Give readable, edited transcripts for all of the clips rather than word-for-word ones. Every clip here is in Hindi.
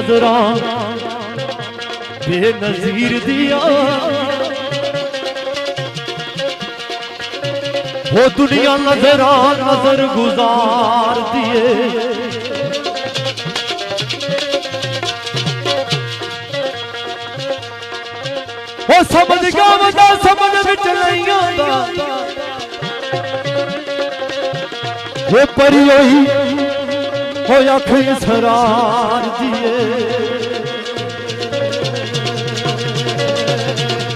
नजरा बेनजीर दिया वो दुनिया नजरा नजर गुजार दिए वो समझ गावदा समझ विच नहीं आंदा वो परियोही हो अखी सरार दिए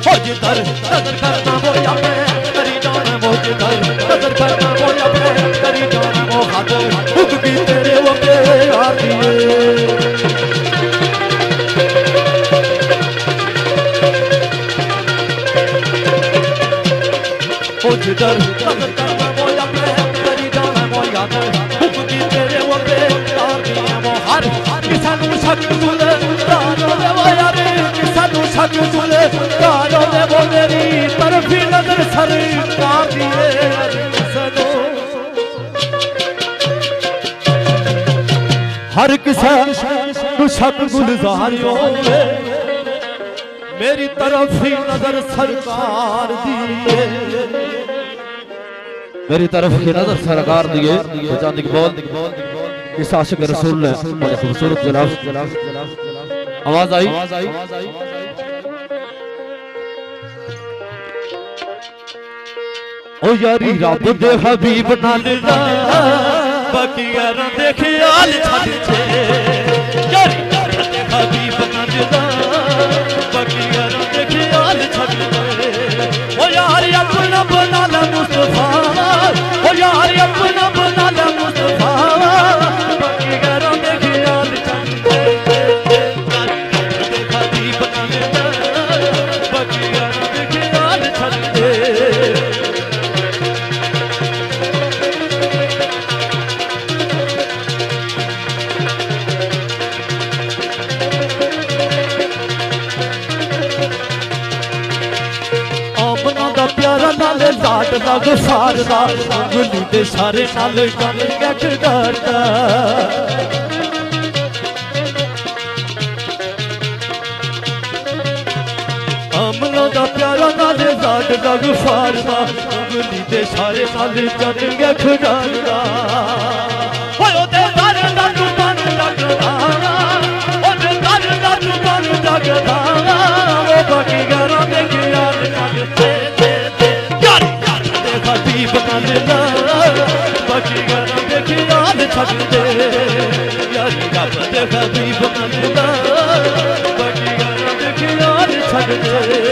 हो जिधर नजर करना वो अपने करी जाना वो जिधर नजर करना वो अपने करी जाना वो हाथ हुक भी तेरे वो प्यार दिए जिधर नजर करना वो अपने करी जाना वो याद हुक भी तेरे वो प्यार दिया वो हर किसानू शक तुले तारो दे वो यार किसानू शक तुले तारो दे वो मेरी तरफ ही नजर सरकार दिए किसानू हर किसानू शक गुलजारियों मेरी तरफ ही नजर सरकार दिए मेरी तरफ की नजर सरकार दिए चांदी बोल इस आशिक रसूल ने बड़े खूबसूरत जनाब आवाज आई ओ यारी रब दे हबीब नाल बाकी यार दे ख्याल छड़ छे यारी रब दे हबीब नाल बाकी यार दे ख्याल छड़ छे ओ यार अपना बना ले मुस्तफा ओ यार अपना बना ले मुस्तफा बाकी यार दे ख्याल छड़ छे यारी दे हबीब नाल बाकी यार दे ख्याल छड़ छे लाट लग सारदा गुली दे सारे नाल गल गट डरदा अमलों दा प्यारा नाल लाट लग सारदा गुली दे सारे नाल गल गट डरदा ओए ओदे दर दा जुबान लगदा ओदे दर दा जुबान लगदा ओ बाकी गरा दे याद लगदे हबीब नाल बाकी गाना देख याद छड़ दे यारी रब दे हबीब नाल बाकी गाना देख याद छड़ दे